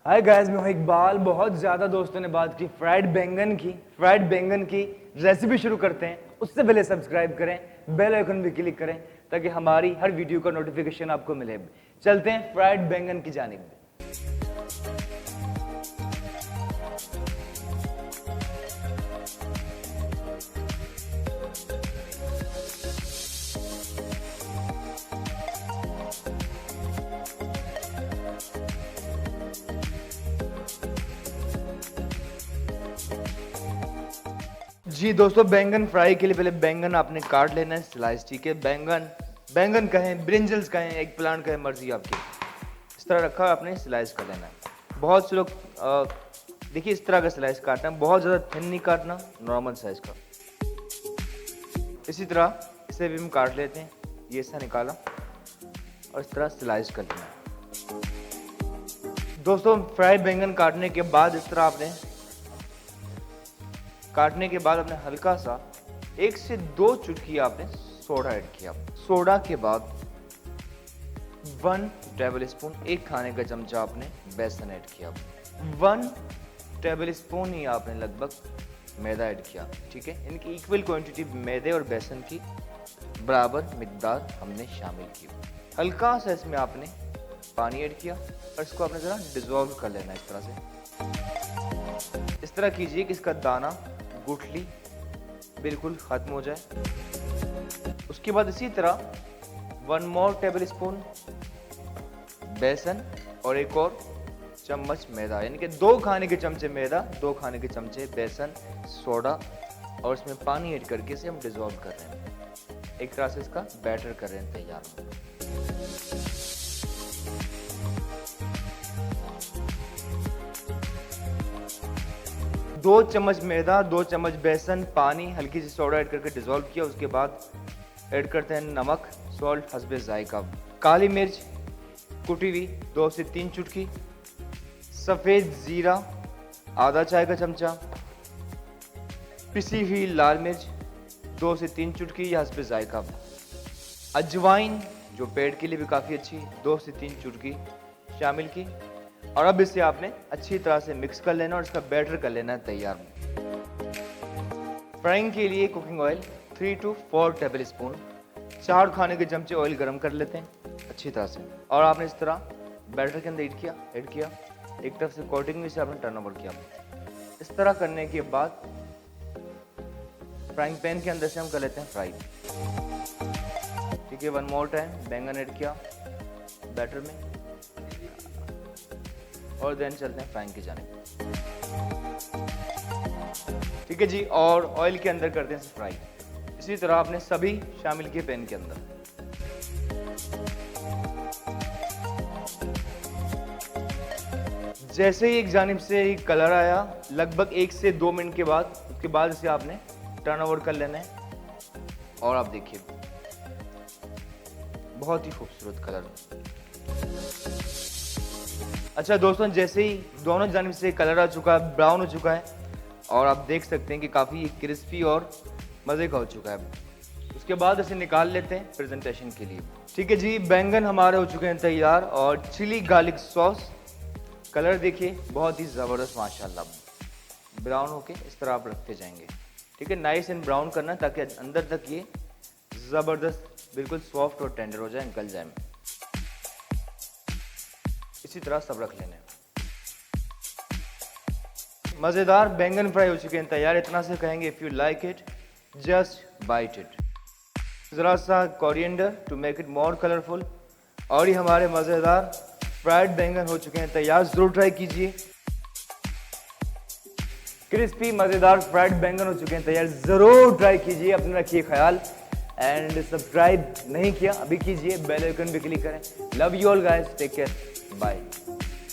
Hi guys, मैं हूं इकबाल। बहुत ज़्यादा दोस्तों ने बात की फ्राइड बैंगन की रेसिपी शुरू करते हैं। उससे पहले सब्सक्राइब करें, बेल आइकन भी क्लिक करें ताकि हमारी हर वीडियो का नोटिफिकेशन आपको मिले। चलते हैं फ्राइड बैंगन की जानिब। जी दोस्तों, बैंगन फ्राई के लिए पहले बैंगन आपने काट लेना है स्लाइस। ठीक है, बैंगन कहें, ब्रिंजल्स कहें, एग प्लांट कहें, मर्जी आपकी। इस तरह रखा आपने स्लाइस कर लेना है। बहुत से लोग देखिए इस तरह का स्लाइस काटना है, बहुत ज़्यादा थिन नहीं काटना, नॉर्मल साइज का। इसी तरह इसे भी हम काट लेते हैं। ये ऐसा निकाला और इस तरह स्लाइस कर लेना है। दोस्तों, फ्राइड बैंगन काटने के बाद इस तरह आपने हल्का सा 1 से 2 चुटकी आपने सोडा ऐड किया। सोडा के बाद 1 टेबल स्पून, 1 खाने का चमचा आपने बेसन ऐड किया। 1 टेबल स्पून ही आपने लगभग मैदा ऐड किया। ठीक है, इनकी इक्वल क्वांटिटी मैदे और बेसन की बराबर मिकदार हमने शामिल की। हल्का सा इसमें आपने पानी ऐड किया और इसको आपने जरा डिजोल्व कर लेना। इस तरह कीजिए कि इसका दाना, गुठली बिल्कुल खत्म हो जाए। उसके बाद इसी तरह 1 मोर टेबल स्पून बेसन और 1 और चम्मच मैदा, यानी कि 2 खाने के चमचे मैदा, 2 खाने के चमचे बेसन, सोडा और इसमें पानी ऐड करके इसे हम डिजोल्व कर रहे हैं। एक तरह से इसका बैटर कर रहे हैं तैयार। 2 चम्मच मैदा, 2 चम्मच बेसन, पानी, हल्की सी सोडा ऐड करके डिजोल्व किया। उसके बाद ऐड करते हैं नमक, सॉल्ट हस्बे जायका, काली मिर्च कुटी हुई 2 से 3 चुटकी, सफ़ेद ज़ीरा आधा चाय का चमचा, पिसी हुई लाल मिर्च 2 से 3 चुटकी या हस्बे जायका, अजवाइन जो पेट के लिए भी काफ़ी अच्छी, 2 से 3 चुटकी शामिल की। और अब इसे आपने अच्छी तरह से मिक्स कर लेना और इसका बैटर कर लेना है तैयार। फ्राइंग के लिए cooking oil 3 to 4 table spoon, 4 खाने के चमचे ऑयल गरम कर लेते हैं अच्छी तरह से। और आपने इस तरह बैटर के अंदर ऐड किया, एक तरफ से कोटिंग में से आपने टर्न ओवर किया। इस तरह करने के बाद फ्राइंग पैन के अंदर से हम कर लेते हैं फ्राई। ठीक है, 1 मोर टाइम बैंगन ऐड किया बैटर में और देन चलते हैं फ्राइंग की जानिब। ठीक है जी, और ऑयल के अंदर करते हैं फ्राई। इसी तरह आपने सभी शामिल किए पैन के अंदर। जैसे ही एक जानिब से कलर आया, लगभग 1 से 2 मिनट के बाद, उसके बाद इसे आपने टर्न ओवर कर लेना है। और आप देखिए बहुत ही खूबसूरत कलर। अच्छा दोस्तों, जैसे ही दोनों जानिब से कलर आ चुका है, ब्राउन हो चुका है और आप देख सकते हैं कि काफ़ी क्रिस्पी और मज़े का हो चुका है। उसके बाद इसे निकाल लेते हैं प्रेजेंटेशन के लिए। ठीक है जी, बैंगन हमारे हो चुके हैं तैयार और चिली गार्लिक सॉस। कलर देखिए बहुत ही ज़बरदस्त माशाल्लाह। ब्राउन होके इस तरह आप रखते जाएंगे। ठीक है, नाइस एंड ब्राउन करना ताकि अंदर तक ये ज़बरदस्त बिल्कुल सॉफ्ट और टेंडर हो जाए, निकल जाए। इसी तरह सब रख लेने। मज़ेदार बैंगन फ्राई हो चुके हैं तैयार। इतना से कहेंगे, if you like it just bite it. ज़रा सा coriander to make it more colourful. और ये हमारे मज़ेदार फ्राइड बैंगन हो चुके हैं तैयार, ज़रूर ट्राई कीजिए। क्रिस्पी मज़ेदार फ्राइड बैंगन हो चुके हैं तैयार, ज़रूर ट्राई कीजिए। अपना रखिए ख्याल एंड सब्सक्राइब नहीं किया अभी कीजिए, बेल आइकन भी क्लिक करें। Love you all guys, take care, bye.